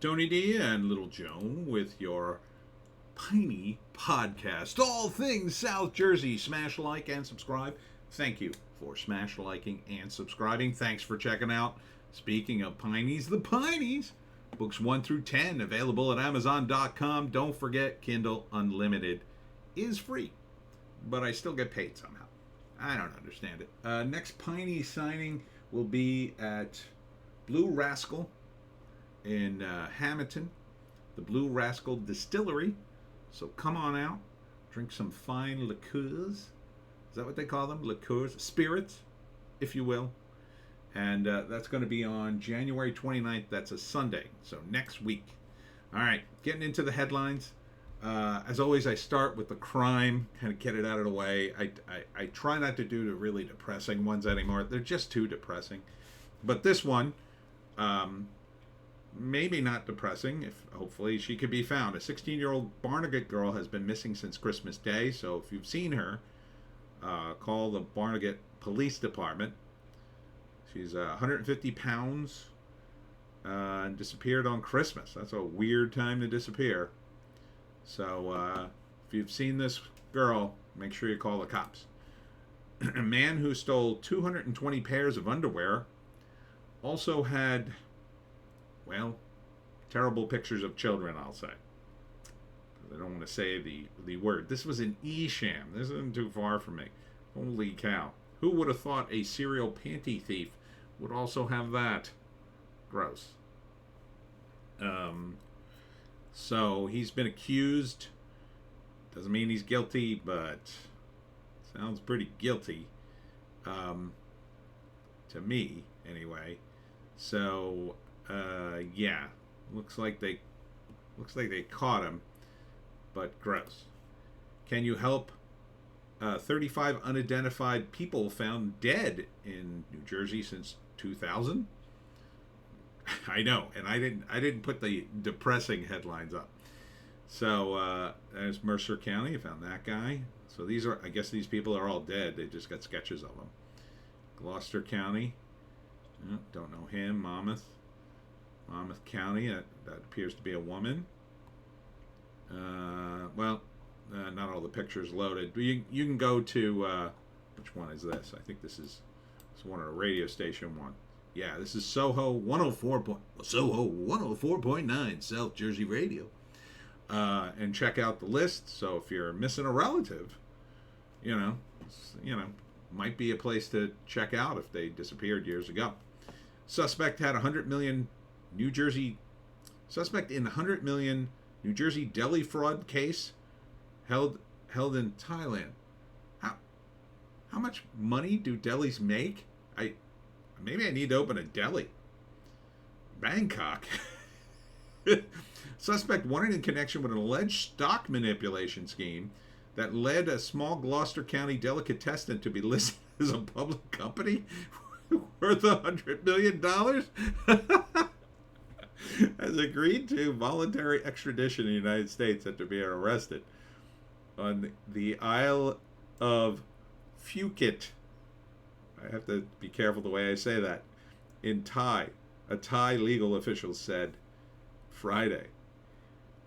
Tony D and Little Joan with your Piney podcast. All things South Jersey. Smash like and subscribe. Thank you for smash liking and subscribing. Thanks for checking out. Speaking of Pineys, the Pineys. Books 1 through 10 available at Amazon.com. Don't forget, Kindle Unlimited is free, but I still get paid somehow. I don't understand it. Next Piney signing will be at Blue Rascal in Hamilton, the Blue Rascal Distillery. So come on out, drink some fine liqueurs. Is that what they call them? Liqueurs? Spirits, if you will. And that's going to be on January 29th. That's a Sunday, so next week. All right, getting into the headlines. As always, I start with the crime, kind of get it out of the way. I try not to do the really depressing ones anymore. They're just too depressing. But this one, maybe not depressing, if hopefully she could be found. A 16-year-old Barnegat girl has been missing since Christmas Day, so if you've seen her, call the Barnegat Police Department. She's 150 pounds and disappeared on Christmas. That's a weird time to disappear. So if you've seen this girl, make sure you call the cops. A man who stole 220 pairs of underwear also had, well, terrible pictures of children, I'll say. I don't want to say the word. This was an e-sham. This isn't too far from me. Holy cow. Who would have thought a serial panty thief would also have that? Gross. So he's been accused. Doesn't mean he's guilty, but sounds pretty guilty. To me, anyway. So, yeah. Looks like they caught him, but gross. Can you help 35 unidentified people found dead in New Jersey since 2000? I know, and I didn't put the depressing headlines up. So there's Mercer County. I found that guy. So I guess these people are all dead. They just got sketches of them. Gloucester County. Don't know him. Monmouth County. That appears to be a woman. Not all the pictures loaded. But you can go to which one is this? I think this is one of the radio station one. Yeah, this is Soho 104.9 South Jersey Radio. And check out the list. So if you're missing a relative, might be a place to check out if they disappeared years ago. Suspect in 100 million New Jersey deli fraud case held in Thailand. How much money do delis make? Maybe I need to open a deli. Bangkok. Suspect wanted in connection with an alleged stock manipulation scheme that led a small Gloucester County delicatessen to be listed as a public company worth $100 million. Has agreed to voluntary extradition in the United States after being arrested on the Isle of Phuket. I have to be careful the way I say that. In Thai, a Thai legal official said Friday.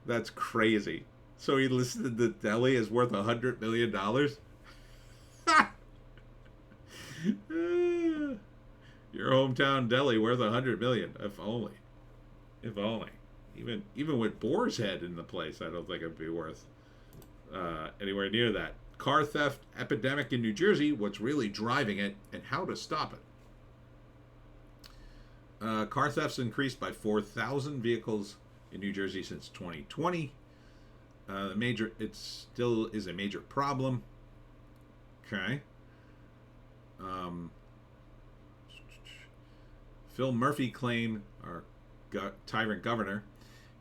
That's crazy. So he listed the deli as worth $100 million? Your hometown deli worth $100 million. If only. Even with Boar's Head in the place, I don't think it'd be worth anywhere near that. Car theft epidemic in New Jersey, what's really driving it, and how to stop it. Car thefts increased by 4,000 vehicles in New Jersey since 2020. It still is a major problem. Okay. Phil Murphy claimed, our tyrant governor,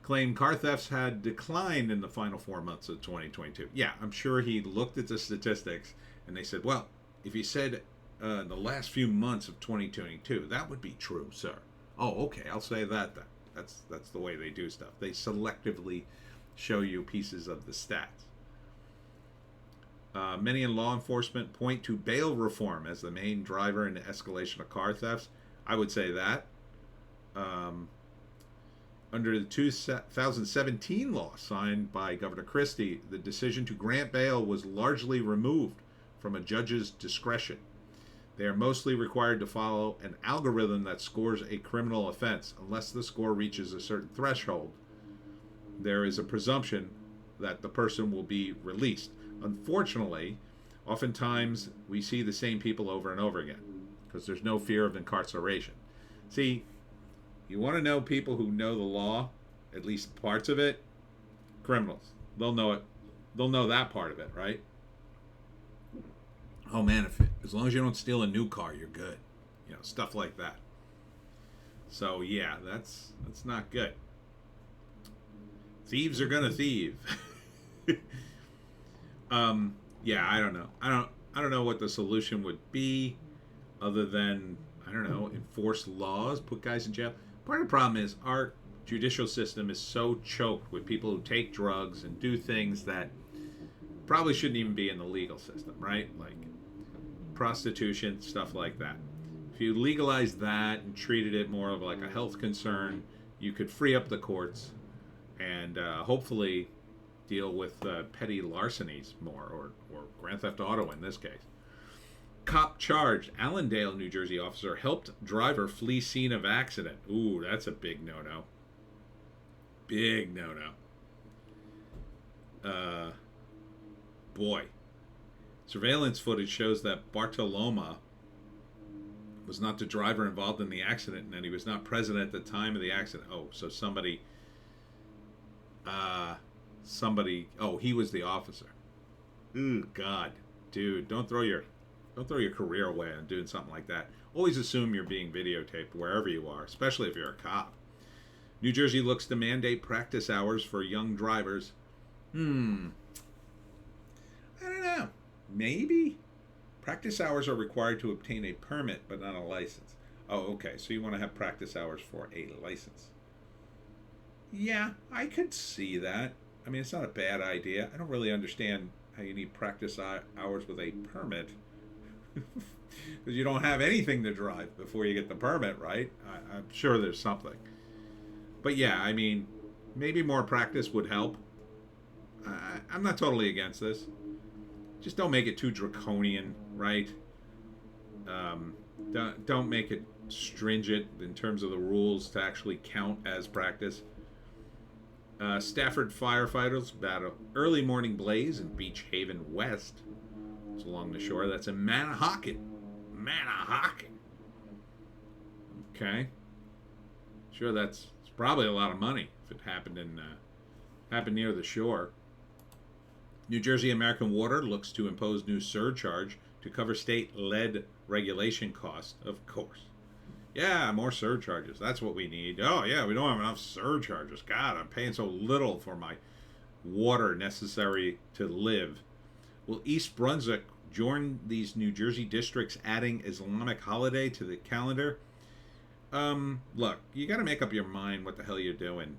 claimed car thefts had declined in the final 4 months of 2022. Yeah, I'm sure he looked at the statistics and they said, well, if he said the last few months of 2022, that would be true, sir. Oh, okay, I'll say that then. That's the way they do stuff. They selectively show you pieces of the stats. Many in law enforcement point to bail reform as the main driver in the escalation of car thefts. I would say that. Under the 2017 law signed by Governor Christie, the decision to grant bail was largely removed from a judge's discretion. They are mostly required to follow an algorithm that scores a criminal offense. Unless the score reaches a certain threshold, there is a presumption that the person will be released. Unfortunately, oftentimes we see the same people over and over again because there's no fear of incarceration. See, you want to know people who know the law, at least parts of it? Criminals. They'll know it. They'll know that part of it, right? Oh man, as long as you don't steal a new car, you're good. You know, stuff like that. So yeah, that's not good. Thieves are gonna thieve. Yeah, I don't know. I don't know what the solution would be, other than, I don't know, enforce laws, put guys in jail. Part of the problem is our judicial system is so choked with people who take drugs and do things that probably shouldn't even be in the legal system, right? Like prostitution, stuff like that. If you legalize that and treated it more of like a health concern, you could free up the courts and hopefully deal with petty larcenies more, or grand theft auto in this case. Cop charged. Allendale, New Jersey officer helped driver flee scene of accident. Ooh, that's a big no-no. Big no-no. Boy. Surveillance footage shows that Bartoloma was not the driver involved in the accident and that he was not present at the time of the accident. Oh, so somebody, he was the officer. Ooh, God. Dude, don't throw your career away on doing something like that. Always assume you're being videotaped wherever you are, especially if you're a cop. New Jersey looks to mandate practice hours for young drivers. I don't know. Maybe? Practice hours are required to obtain a permit, but not a license. Oh, okay. So you want to have practice hours for a license. Yeah, I could see that. I mean, it's not a bad idea. I don't really understand how you need practice hours with a permit. Because you don't have anything to drive before you get the permit, right? I'm sure there's something. But yeah, I mean, maybe more practice would help. I'm not totally against this. Just don't make it too draconian, right? Don't make it stringent in terms of the rules to actually count as practice. Stafford firefighters battle early morning blaze in Beach Haven West. It's along the shore. That's in Manahawkin. Okay. Sure, it's probably a lot of money if it happened near the shore. New Jersey American Water looks to impose new surcharge to cover state lead regulation costs. Of course. Yeah, more surcharges. That's what we need. Oh, yeah, we don't have enough surcharges. God, I'm paying so little for my water necessary to live. Will East Brunswick join these New Jersey districts adding Islamic holiday to the calendar? Look, you got to make up your mind what the hell you're doing.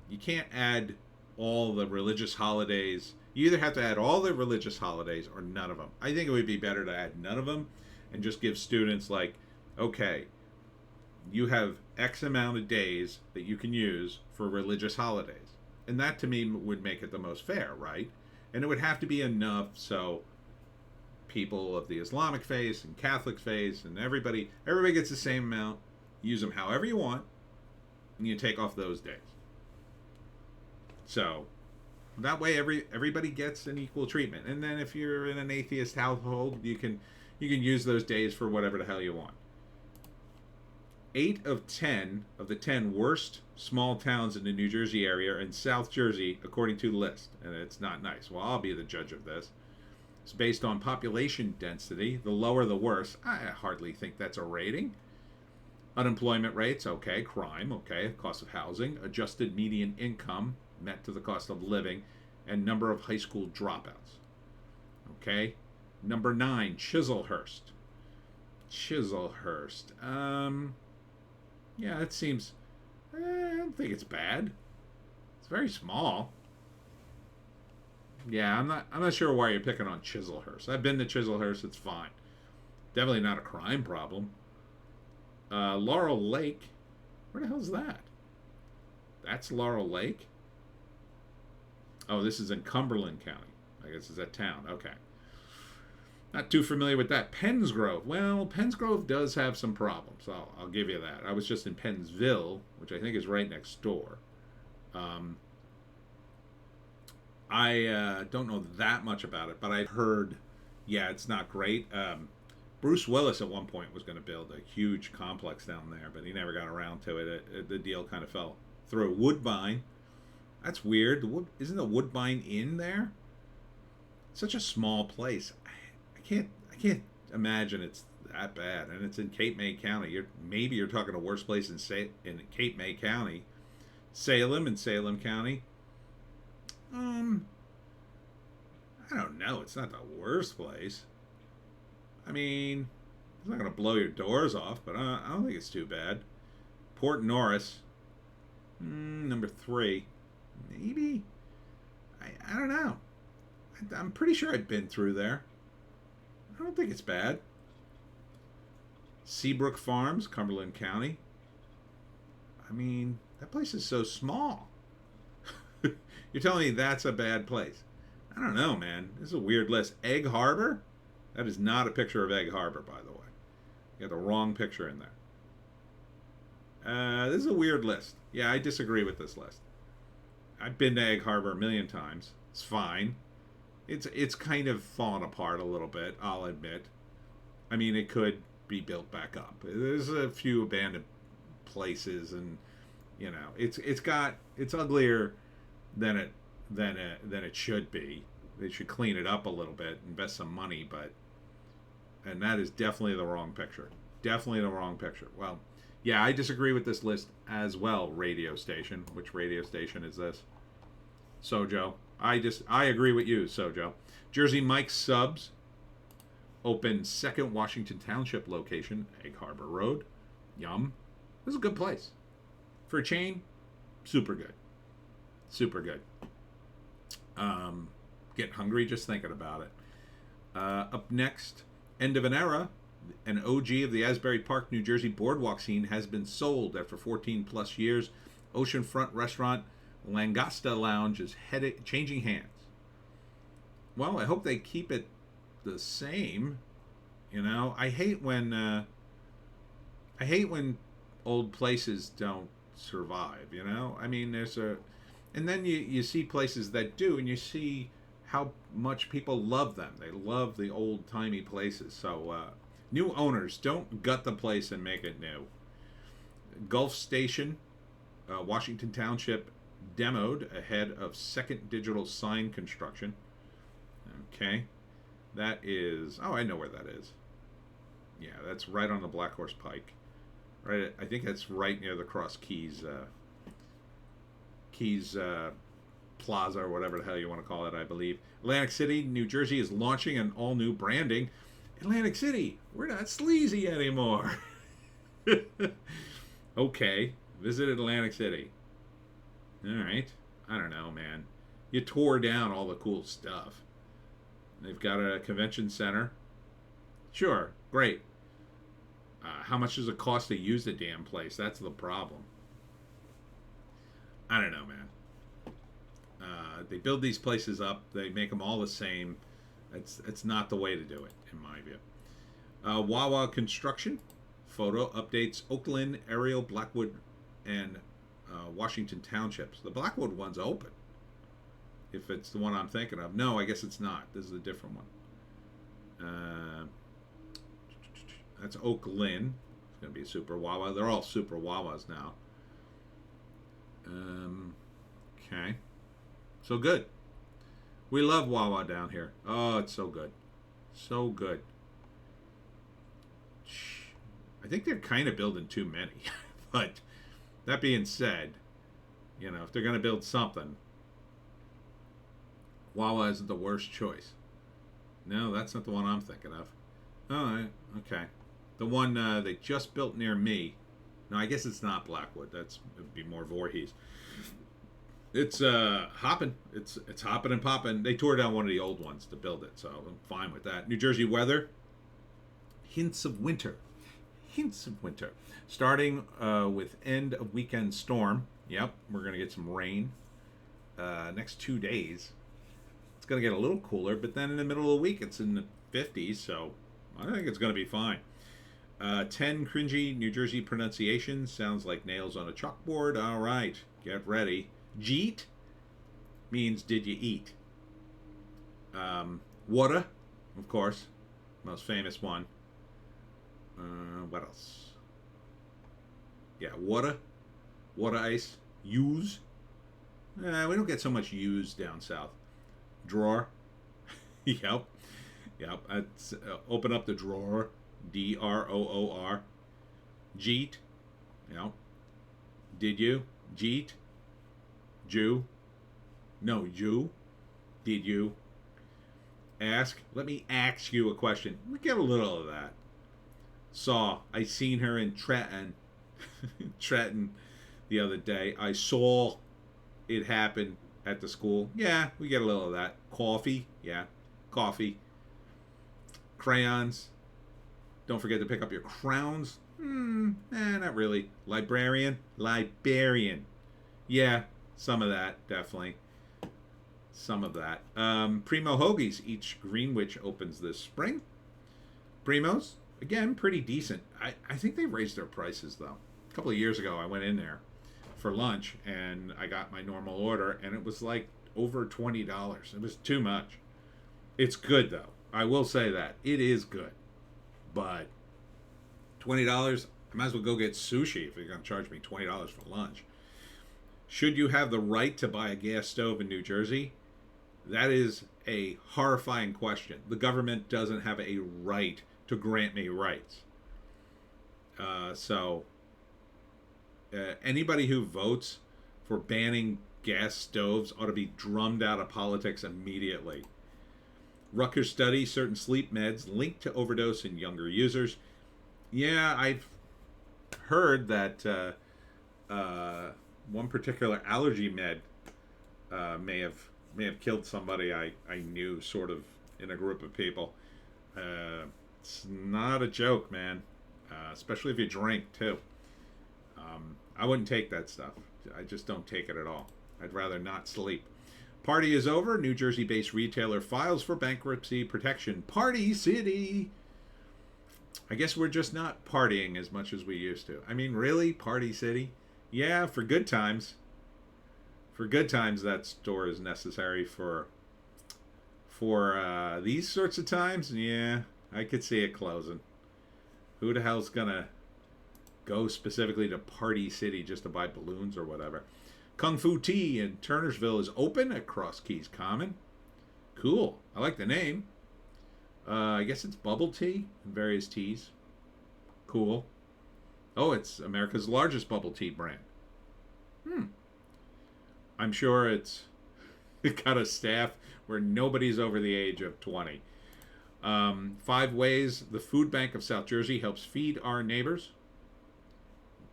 You can't add all the religious holidays. You either have to add all the religious holidays or none of them. I think it would be better to add none of them and just give students like, okay, you have X amount of days that you can use for religious holidays. And that to me would make it the most fair, right? And it would have to be enough so people of the Islamic faith and Catholic faith and everybody gets the same amount. Use them however you want, and you take off those days. So that way everybody gets an equal treatment. And then if you're in an atheist household, you can use those days for whatever the hell you want. 8 of 10 of the 10 worst small towns in the New Jersey area are in South Jersey, according to the list. And it's not nice. Well, I'll be the judge of this. It's based on population density. The lower, the worse. I hardly think that's a rating. Unemployment rates, okay. Crime, okay. Cost of housing. Adjusted median income met to the cost of living. And number of high school dropouts. Okay. Number 9, Chislehurst. Yeah, it seems... I don't think it's bad. It's very small. Yeah, I'm not sure why you're picking on Chislehurst. I've been to Chislehurst. It's fine. Definitely not a crime problem. Laurel Lake. Where the hell's that? That's Laurel Lake? Oh, this is in Cumberland County. I guess it's that town. Okay. Not too familiar with that. Pennsgrove. Well, Pennsgrove does have some problems. I'll give you that. I was just in Pennsville, which I think is right next door. I don't know that much about it, but I heard, yeah, it's not great. Bruce Willis at one point was going to build a huge complex down there, but he never got around to it. The deal kind of fell through. Woodbine. That's weird. Isn't the Woodbine Inn there? Such a small place. I can't imagine it's that bad, and it's in Cape May County. Maybe you're talking a worse place in Cape May County, Salem in Salem County. I don't know. It's not the worst place. I mean, it's not going to blow your doors off, but I don't think it's too bad. Port Norris, number 3, maybe. I don't know. I'm pretty sure I've been through there. I don't think it's bad. Seabrook Farms, Cumberland County. I mean, that place is so small. You're telling me that's a bad place? I don't know, man. This is a weird list. Egg Harbor? That is not a picture of Egg Harbor, by the way. You got the wrong picture in there. This is a weird list. Yeah, I disagree with this list. I've been to Egg Harbor a million times. It's fine. It's kind of fallen apart a little bit, I'll admit. I mean, it could be built back up. There's a few abandoned places, and you know, it's uglier than it should be. They should clean it up a little bit, invest some money, and that is definitely the wrong picture. Definitely the wrong picture. Well, yeah, I disagree with this list as well. Radio station. Which radio station is this? Sojo. I agree with you, Sojo. Jersey Mike's Subs opened second Washington Township location, Egg Harbor Road. Yum. This is a good place. For a chain, super good. Super good. Getting hungry just thinking about it. Up next, End of an Era. An OG of the Asbury Park, New Jersey boardwalk scene has been sold after 14 plus years. Oceanfront restaurant Langosta Lounge is changing hands. Well, I hope they keep it the same. You know, I hate when old places don't survive. You know, I mean, and then you see places that do, and you see how much people love them. They love the old timey places. So new owners, don't gut the place and make it new. Gulf Station, Washington Township, demoed ahead of second digital sign construction. Okay, that is, I know where that is. Yeah, that's right on the Black Horse Pike. Right, I think that's right near the Cross Keys Plaza, or whatever the hell you want to call it, I believe. Atlantic City, New Jersey is launching an all-new branding. Atlantic City, we're not sleazy anymore. Okay, visit Atlantic City. All right, I don't know, man. You tore down all the cool stuff. They've got a convention center. Sure, great. How much does it cost to use the damn place? That's the problem. I don't know, man. They build these places up. They make them all the same. It's not the way to do it, in my view. Wawa Construction. Photo updates Oakland, Ariel, Blackwood, and Washington Townships. The Blackwood one's open. If it's the one I'm thinking of. No, I guess it's not. This is a different one. That's Oakland. It's going to be a Super Wawa. They're all Super Wawas now. Okay. So good. We love Wawa down here. Oh, it's so good. So good. I think they're kind of building too many. But that being said, you know, if they're going to build something, Wawa isn't the worst choice. No, that's not the one I'm thinking of. Oh, okay. The one they just built near me. No, I guess it's not Blackwood. It would be more Voorhees. It's hopping. It's hopping and popping. They tore down one of the old ones to build it, so I'm fine with that. New Jersey weather. Hints of winter. Hints of winter. Starting with end of weekend storm. Yep, we're going to get some rain next 2 days. It's going to get a little cooler, but then in the middle of the week it's in the 50s, so I think it's going to be fine. 10 cringy New Jersey pronunciations. Sounds like nails on a chalkboard. All right, get ready. Jeet means did you eat? Water, of course, most famous one. What else? Yeah, water ice. Use. We don't get so much use down south. Drawer. Yep. Open up the drawer. DROOR. Jeet. Yep. Did you? Jeet. Jew. No, Jew. Did you? Ask. Let me ask you a question. We get a little of that. Saw. I seen her in Trenton. Trenton the other day. I saw it happen at the school. Yeah, we get a little of that. Coffee. Yeah. Coffee. Crayons. Don't forget to pick up your crowns. Not really. Librarian. Yeah, some of that, definitely. Some of that. Primo Hoagies. Each Greenwich opens this spring. Primos, again, pretty decent. I think they raised their prices, though. A couple of years ago, I went in there for lunch, and I got my normal order, and it was like over $20. It was too much. It's good, though. I will say that. It is good. But $20, I might as well go get sushi if you're going to charge me $20 for lunch. Should you have the right to buy a gas stove in New Jersey? That is a horrifying question. The government doesn't have a right to grant me rights. Anybody who votes for banning gas stoves ought to be drummed out of politics immediately. Rutgers study certain sleep meds linked to overdose in younger users. Yeah, I've heard that one particular allergy med may have killed somebody I knew, sort of in a group of people. It's not a joke, man. Especially if you drink too. I wouldn't take that stuff. I just don't take it at all. I'd rather not sleep. Party is over. New Jersey-based retailer files for bankruptcy protection. Party City. I guess we're just not partying as much as we used to. I mean, really? Party City? Yeah, for good times. For good times, that store is necessary. For these sorts of times, yeah, I could see it closing. Who the hell's gonna go specifically to Party City just to buy balloons or whatever? Kung Fu Tea in Turnersville is open at Cross Keys Common. Cool. I like the name. I guess it's bubble tea and various teas. Cool. Oh, it's America's largest bubble tea brand. I'm sure it's got a staff where nobody's over the age of 20. 5 ways the Food Bank of South Jersey helps feed our neighbors.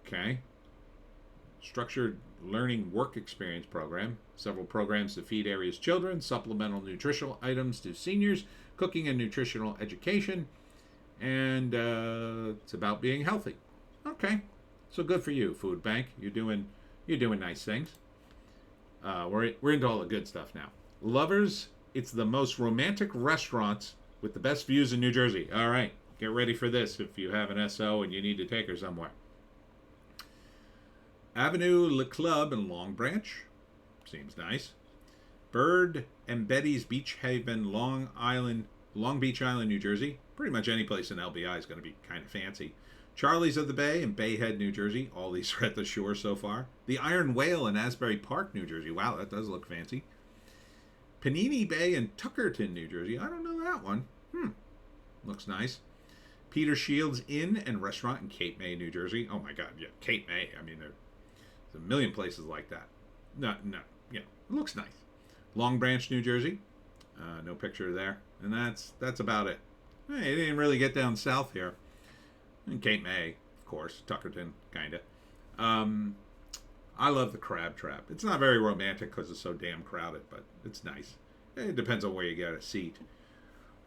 Okay. Structured Learning Work Experience Program. Several programs to feed area's children. Supplemental nutritional items to seniors. Cooking and nutritional education. And it's about being healthy. Okay. So good for you, Food Bank. You're doing nice things. We're into all the good stuff now. Lovers, it's the most romantic restaurants with the best views in New Jersey. All right. Get ready for this if you have an SO and you need to take her somewhere. Avenue Le Club in Long Branch. Seems nice. Bird and Betty's Beach Haven, Long Beach Island, New Jersey. Pretty much any place in LBI is going to be kind of fancy. Charlie's of the Bay in Bay Head, New Jersey. All these are at the shore so far. The Iron Whale in Asbury Park, New Jersey. Wow, that does look fancy. Panini Bay in Tuckerton, New Jersey. I don't know that one. Looks nice. Peter Shields Inn and Restaurant in Cape May, New Jersey. Oh my God, yeah, Cape May. I mean, there's a million places like that. No, yeah, it looks nice. Long Branch, New Jersey. No picture there. And that's about it. Hey, it didn't really get down south here. And Cape May, of course. Tuckerton, kind of. I love the Crab Trap. It's not very romantic because it's so damn crowded, but it's nice. It depends on where you get a seat.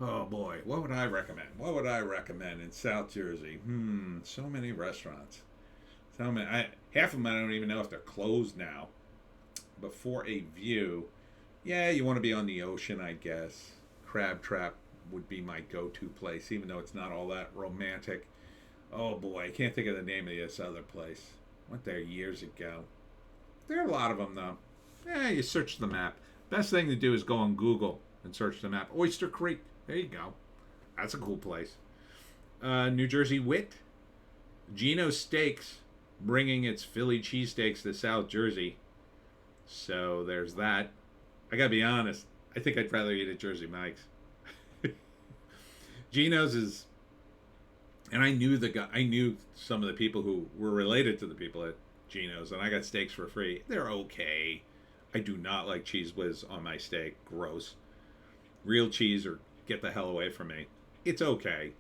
Oh boy, what would I recommend? What would I recommend in South Jersey? So many restaurants. Half of them I don't even know if they're closed now. But for a view, yeah, you want to be on the ocean, I guess. Crab Trap would be my go-to place, even though it's not all that romantic. Oh boy, I can't think of the name of this other place. Went there years ago. There are a lot of them though. Yeah, you search the map. Best thing to do is go on Google and search the map. Oyster Creek. There you go. That's a cool place. New Jersey Wit. Gino's Steaks, bringing its Philly cheesesteaks to South Jersey. So there's that. I gotta be honest. I think I'd rather eat at Jersey Mike's. Gino's is, and I knew the guy. I knew some of the people who were related to the people at Gino's, and I got steaks for free. They're okay. I do not like cheese whiz on my steak. Gross. Real cheese, or get the hell away from me. It's okay,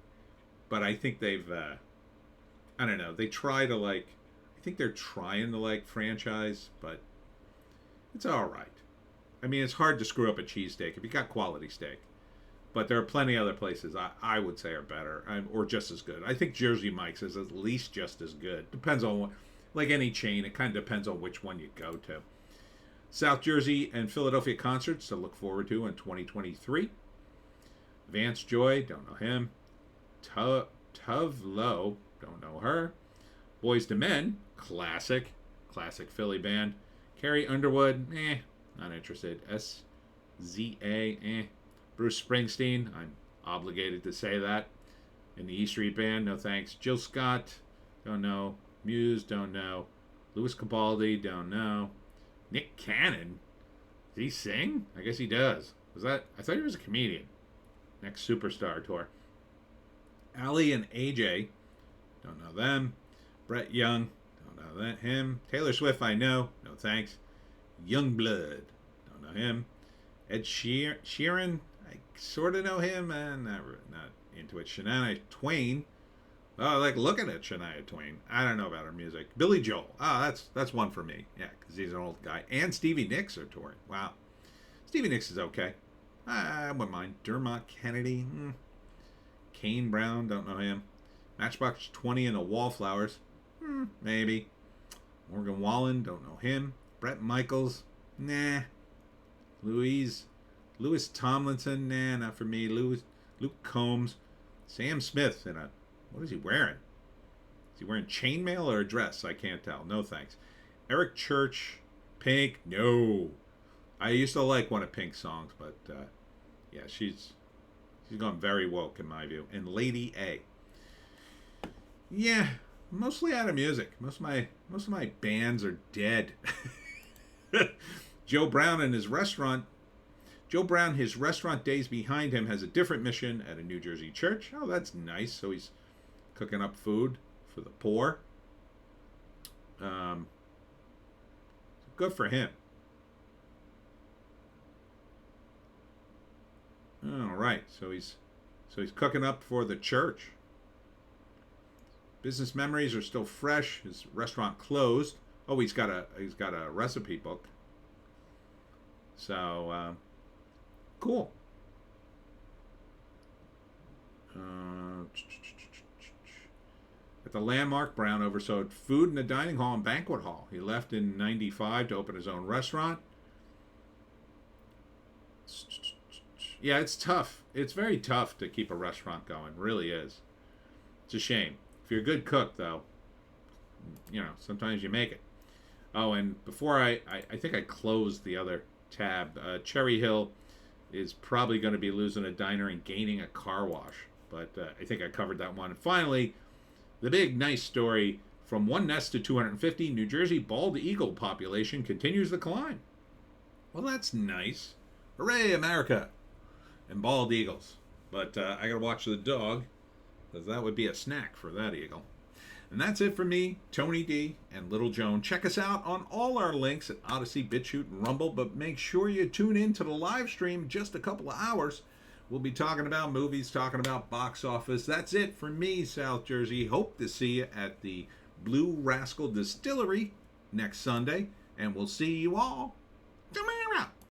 but I think they've. I don't know. They try to I think they're trying to franchise, but it's all right. I mean, it's hard to screw up a cheesesteak if you got quality steak. But there are plenty of other places I would say are better, or just as good. I think Jersey Mike's is at least just as good. Depends on what, like any chain, it kind of depends on which one you go to. South Jersey and Philadelphia concerts to look forward to in 2023. Vance Joy, don't know him. Tuv Low, don't know her. Boys to Men, classic Philly band. Carrie Underwood, not interested. SZA, Bruce Springsteen, I'm obligated to say that. In the E Street Band, no thanks. Jill Scott, don't know. Muse, don't know. Louis Capaldi, don't know. Nick Cannon, does he sing? I guess he does. I thought he was a comedian. Next Superstar tour. Ali and AJ, don't know them. Brett Young, don't know him. Taylor Swift, I know, no thanks. Youngblood, don't know him. Ed Sheeran, I sort of know him, and not into it. Shania Twain, oh, I like looking at Shania Twain. I don't know about her music. Billy Joel, that's one for me. Yeah, because he's an old guy. And Stevie Nicks are touring. Wow, Stevie Nicks is okay. I wouldn't mind. Dermot Kennedy, Kane Brown, don't know him. Matchbox 20 and the Wallflowers, maybe. Morgan Wallen, don't know him. Bret Michaels, nah. Louis Tomlinson, nah, not for me. Luke Combs. Sam Smith what is he wearing? Is he wearing chainmail or a dress? I can't tell. No thanks. Eric Church, Pink, no. I used to like one of Pink's songs, but yeah, she's gone very woke in my view. And Lady A. Yeah, mostly out of music. Most of my bands are dead. Joe Brown, his restaurant days behind him, has a different mission at a New Jersey church. Oh, that's nice. So he's cooking up food for the poor. Good for him. All right. So he's cooking up for the church. Business memories are still fresh. His restaurant closed. Oh, he's got a recipe book. So, cool. At the Landmark, Brown oversaw food in the dining hall and banquet hall. He left in '95 to open his own restaurant. Yeah, it's tough. It's very tough to keep a restaurant going. It really is. It's a shame. If you're a good cook, though, sometimes you make it. Oh, and before I think I closed the other tab. Cherry Hill is probably going to be losing a diner and gaining a car wash. But I think I covered that one. And finally, the big nice story: from one nest to 250, New Jersey bald eagle population continues the climb. Well, that's nice. Hooray, America! And bald eagles. But I got to watch the dog, because that would be a snack for that eagle. And that's it for me, Tony D, and Little Joan. Check us out on all our links at Odysee, Bitchute, and Rumble, but make sure you tune in to the live stream in just a couple of hours. We'll be talking about movies, talking about box office. That's it for me, South Jersey. Hope to see you at the Blue Rascal Distillery next Sunday, and we'll see you all tomorrow.